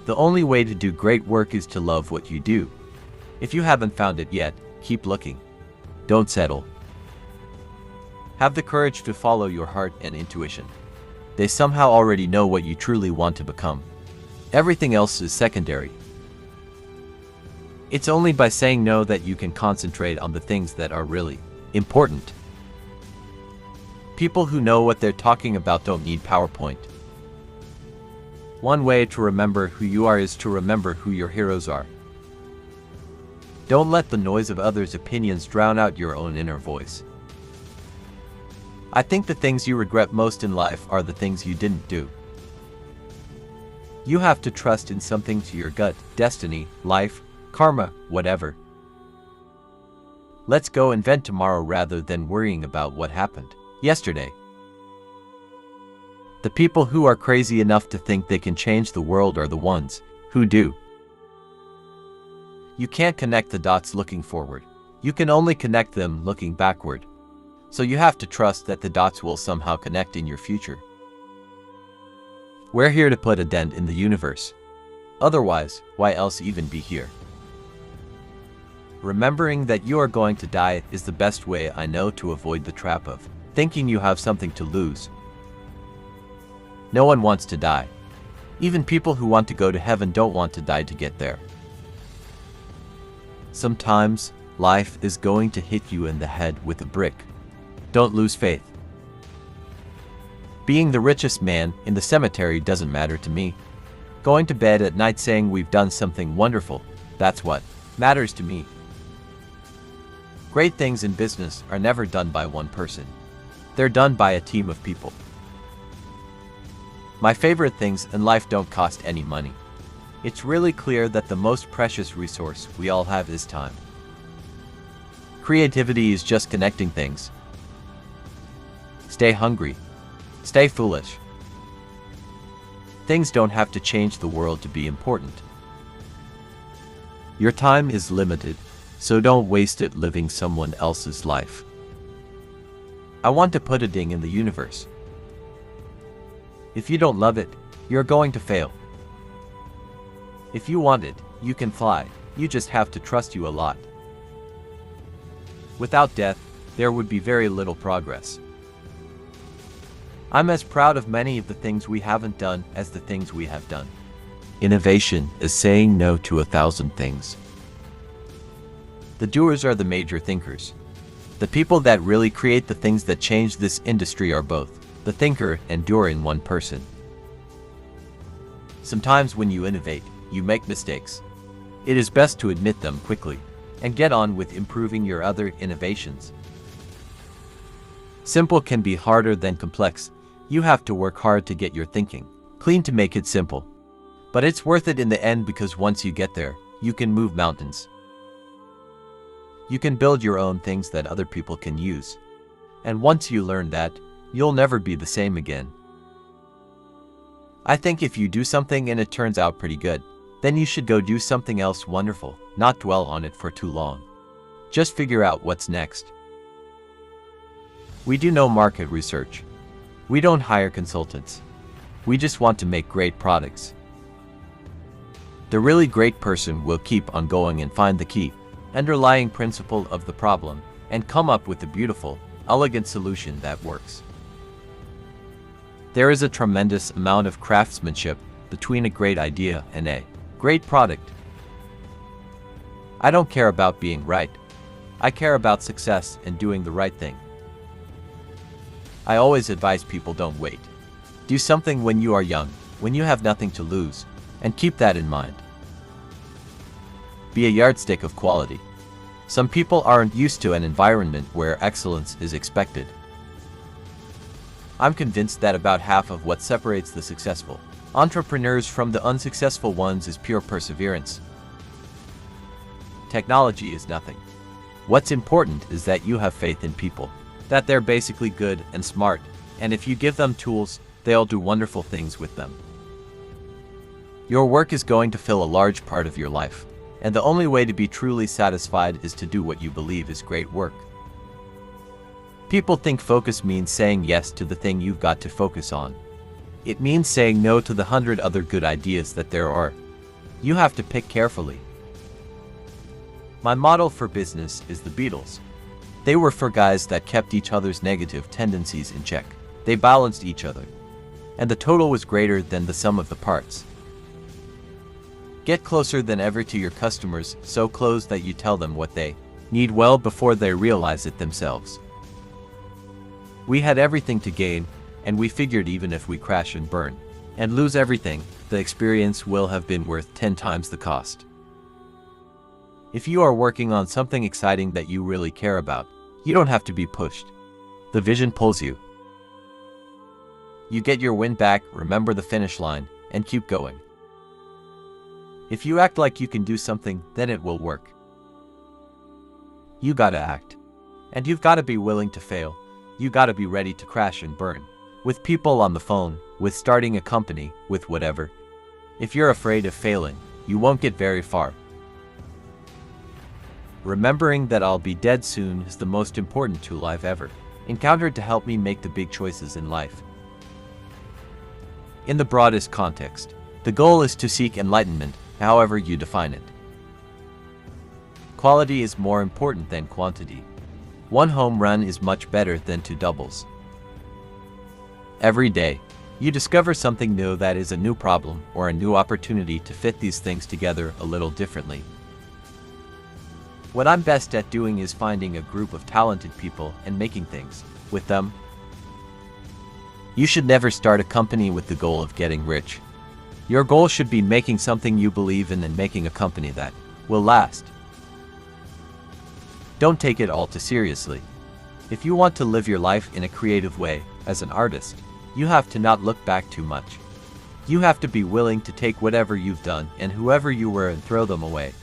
The only way to do great work is to love what you do. If you haven't found it yet, keep looking. Don't settle. Have the courage to follow your heart and intuition. They somehow already know what you truly want to become. Everything else is secondary. It's only by saying no that you can concentrate on the things that are really important. People who know what they're talking about don't need PowerPoint. One way to remember who you are is to remember who your heroes are. Don't let the noise of others' opinions drown out your own inner voice. I think the things you regret most in life are the things you didn't do. You have to trust in something, to your gut, destiny, life, karma, whatever. Let's go invent tomorrow rather than worrying about what happened yesterday. The people who are crazy enough to think they can change the world are the ones who do. You can't connect the dots looking forward. You can only connect them looking backward. So you have to trust that the dots will somehow connect in your future. We're here to put a dent in the universe. Otherwise, why else even be here? Remembering that you are going to die is the best way I know to avoid the trap of thinking you have something to lose. No one wants to die. Even people who want to go to heaven don't want to die to get there. Sometimes, life is going to hit you in the head with a brick. Don't lose faith. Being the richest man in the cemetery doesn't matter to me. Going to bed at night saying we've done something wonderful, that's what matters to me. Great things in business are never done by one person. They're done by a team of people. My favorite things in life don't cost any money. It's really clear that the most precious resource we all have is time. Creativity is just connecting things. Stay hungry. Stay foolish. Things don't have to change the world to be important. Your time is limited, so don't waste it living someone else's life. I want to put a ding in the universe. If you don't love it, you're going to fail. If you want it, you can fly. You just have to trust you a lot. Without death, there would be very little progress. I'm as proud of many of the things we haven't done as the things we have done. Innovation is saying no to 1,000 things. The doers are the major thinkers. The people that really create the things that change this industry are both the thinker and doer in one person. Sometimes when you innovate, you make mistakes. It is best to admit them quickly and get on with improving your other innovations. Simple can be harder than complex. You have to work hard to get your thinking clean to make it simple. But it's worth it in the end, because once you get there, you can move mountains. You can build your own things that other people can use. And once you learn that, you'll never be the same again. I think if you do something and it turns out pretty good, then you should go do something else wonderful, not dwell on it for too long. Just figure out what's next. We do no market research. We don't hire consultants. We just want to make great products. The really great person will keep on going and find the key, underlying principle of the problem, and come up with a beautiful, elegant solution that works. There is a tremendous amount of craftsmanship between a great idea and a great product. I don't care about being right. I care about success and doing the right thing. I always advise people, don't wait. Do something when you are young, when you have nothing to lose, and keep that in mind. Be a yardstick of quality. Some people aren't used to an environment where excellence is expected. I'm convinced that about half of what separates the successful entrepreneurs from the unsuccessful ones is pure perseverance. Technology is nothing. What's important is that you have faith in people, that they're basically good and smart, and if you give them tools, they'll do wonderful things with them. Your work is going to fill a large part of your life, and the only way to be truly satisfied is to do what you believe is great work. People think focus means saying yes to the thing you've got to focus on. It means saying no to the 100 other good ideas that there are. You have to pick carefully. My model for business is the Beatles. They were for guys that kept each other's negative tendencies in check. They balanced each other, and the total was greater than the sum of the parts. Get closer than ever to your customers, so close that you tell them what they need well before they realize it themselves. We had everything to gain, and we figured even if we crash and burn and lose everything, the experience will have been worth 10 times the cost. If you are working on something exciting that you really care about, you don't have to be pushed. The vision pulls you. You get your wind back, remember the finish line, and keep going. If you act like you can do something, then it will work. You gotta act. And you've gotta be willing to fail. You gotta be ready to crash and burn. With people on the phone, with starting a company, with whatever. If you're afraid of failing, you won't get very far. Remembering that I'll be dead soon is the most important tool I've ever encountered to help me make the big choices in life. In the broadest context, the goal is to seek enlightenment, however you define it. Quality is more important than quantity. One home run is much better than 2 doubles. Every day, you discover something new that is a new problem or a new opportunity to fit these things together a little differently. What I'm best at doing is finding a group of talented people and making things with them. You should never start a company with the goal of getting rich. Your goal should be making something you believe in and making a company that will last. Don't take it all too seriously. If you want to live your life in a creative way, as an artist, you have to not look back too much. You have to be willing to take whatever you've done and whoever you were and throw them away.